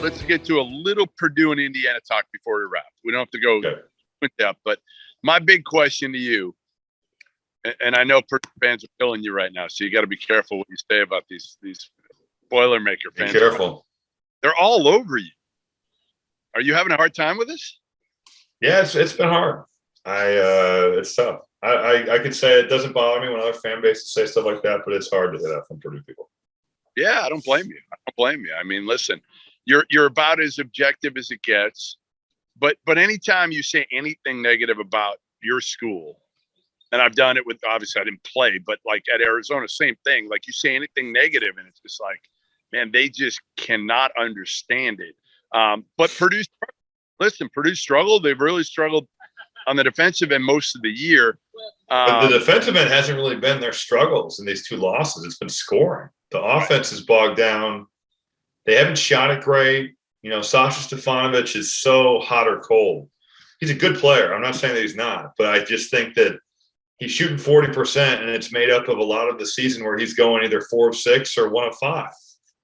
let's get to a little Purdue and Indiana talk before we wrap. We don't have to go in depth, but my big question to you, and I know Purdue fans are killing you right now, so you got to be careful what you say about these Boilermaker fans. Be careful. They're all over you. Are you having a hard time with this? Yeah, it's been hard. It's tough. I could say it doesn't bother me when other fan bases say stuff like that, but it's hard to hear that from Purdue people. Yeah, I don't blame you. I mean, listen, you're about as objective as it gets, but anytime you say anything negative about your school, and I've done it with, obviously I didn't play, but like at Arizona, same thing. Like you say anything negative, and it's just like, man, they just cannot understand it. But Purdue struggled. They've really struggled on the defensive end most of the year. But the defensive end hasn't really been their struggles in these two losses. It's been scoring. The offense is bogged down. They haven't shot it great. You know, Sasha Stefanovic is so hot or cold. He's a good player. I'm not saying that he's not, but I just think that he's shooting 40%, and it's made up of a lot of the season where he's going either 4 of 6 or 1 of 5.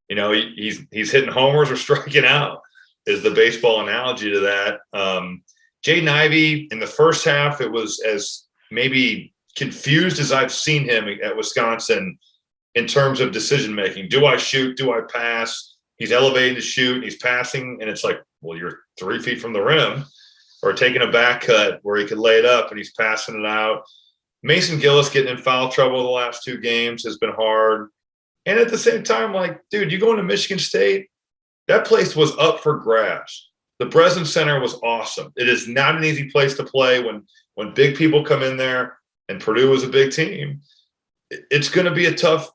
You know, he's hitting homers or striking out is the baseball analogy to that. Jaden Ivey, in the first half, it was as maybe confused as I've seen him at Wisconsin in terms of decision-making. Do I shoot? Do I pass? He's elevating to shoot, and he's passing, and it's like, well, you're 3 feet from the rim, or taking a back cut where he could lay it up, and he's passing it out. Mason Gillis getting in foul trouble the last 2 games has been hard. And at the same time, like, dude, you go into Michigan State, that place was up for grabs. The Breslin Center was awesome. It is not an easy place to play when big people come in there, and Purdue is a big team. It's going to be a tough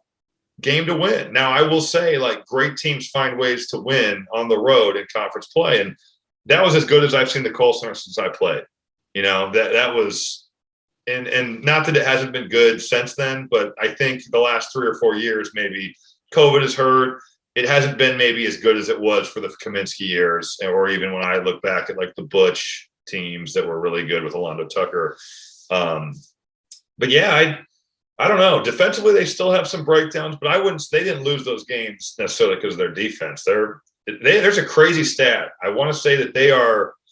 game to win. Now, I will say, like, great teams find ways to win on the road in conference play, and that was as good as I've seen the Kohl Center since I played. You know, that was – and not that it hasn't been good since then, but I think the last 3 or 4 years maybe COVID has hurt. It hasn't been maybe as good as it was for the Kaminsky years, or even when I look back at, like, the Butch teams that were really good with Alondo Tucker. But, yeah, I don't know. Defensively, they still have some breakdowns, but they didn't lose those games necessarily because of their defense. There's a crazy stat. I want to say that they are –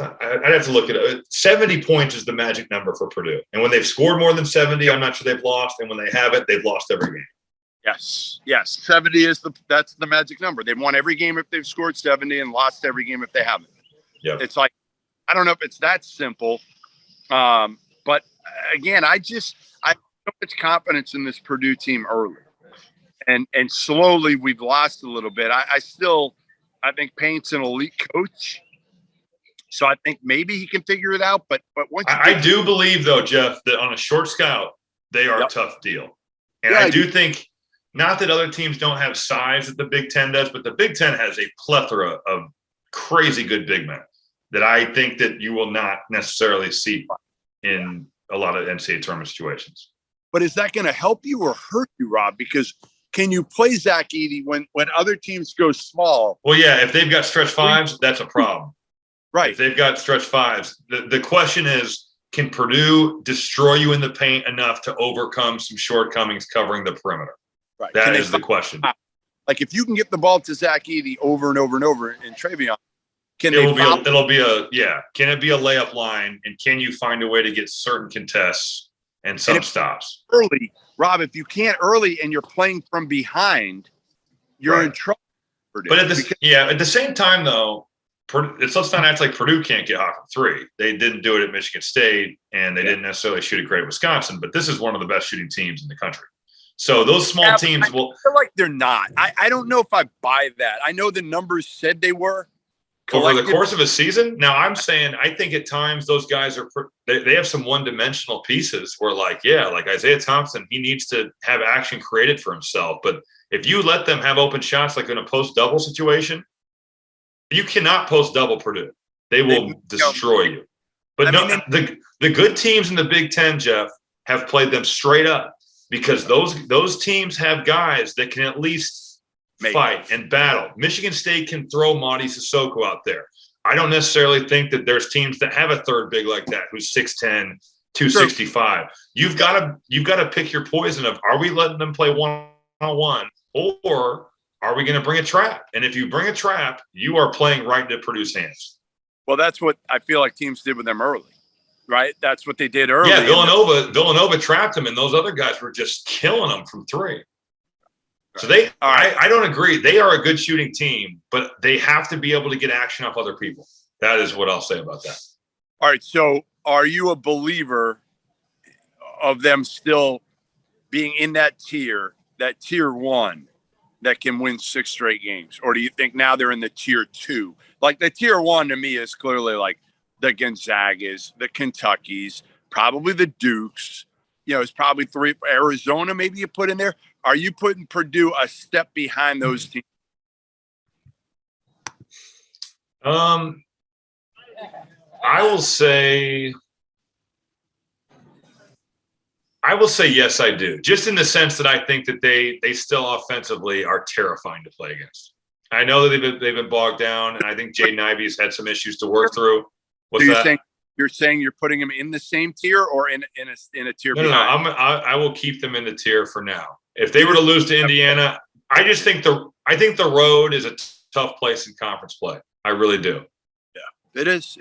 I'd have to look at it. 70 points is the magic number for Purdue. And when they've scored more than 70, I'm not sure they've lost. And when they haven't, they've lost every game. Yes. 70 that's the magic number. They've won every game if they've scored 70 and lost every game if they haven't. Yeah. It's like, I don't know if it's that simple. But again, I have so much confidence in this Purdue team early. And slowly we've lost a little bit. I think Payne's an elite coach. So I think maybe he can figure it out. But once I do believe, though, Jeff, that on a short scout, they are a tough deal. And I do think, not that other teams don't have size that the Big Ten does, but the Big Ten has a plethora of crazy good big men that I think that you will not necessarily see in a lot of NCAA tournament situations. But is that going to help you or hurt you, Rob? Because can you play Zach Edey when other teams go small? Well, yeah, if they've got stretch fives, that's a problem. Right. If they've got stretch fives, the question is, can Purdue destroy you in the paint enough to overcome some shortcomings covering the perimeter? Right. That is the question. Like, if you can get the ball to Zach Edey over and over and over in Travion, can it be a layup line, and can you find a way to get certain contests and some stops early? Rob, if you can't early and you're playing from behind, you're in trouble. But at the same time, though, let's not act like Purdue can't get hot from 3. They didn't do it at Michigan State, and they didn't necessarily shoot it great at Wisconsin, but this is one of the best shooting teams in the country. So those small teams will – I feel like they're not. I don't know if I buy that. I know the numbers said they were. Over the course of a season? Now, I'm saying I think at times those guys they have some one-dimensional pieces where, like Isaiah Thompson, he needs to have action created for himself. But if you let them have open shots like in a post-double situation, you cannot post-double Purdue. They will destroy you. But the good teams in the Big Ten, Jeff, have played them straight up because those teams have guys that can at least fight and battle. Michigan State can throw Mady Sissoko out there. I don't necessarily think that there's teams that have a third big like that who's 6'10", 265. You've got to pick your poison of, are we letting them play one-on-one, or are we going to bring a trap? And if you bring a trap, you are playing right into Purdue's hands. Well, that's what I feel like teams did with them early, right? That's what they did early. Yeah, Villanova trapped them, and those other guys were just killing them from three. Right. So I don't agree. They are a good shooting team, but they have to be able to get action off other people. That is what I'll say about that. All right. So are you a believer of them still being in that tier 1 that can win 6 straight games? Or do you think now they're in the tier 2? Like the tier 1 to me is clearly like the Gonzagas, the Kentuckys, probably the Dukes, it's probably 3. Arizona, maybe you put in there. Are you putting Purdue a step behind those teams? I will say yes, I do. Just in the sense that I think that they still offensively are terrifying to play against. I know that they've been bogged down, and I think Jaden Ivey's had some issues to work through. What's that? You're saying you're putting them in the same tier or in a tier? No. I will keep them in the tier for now. If they were to lose to Indiana, I think the road is a tough place in conference play. I really do. Yeah, it is.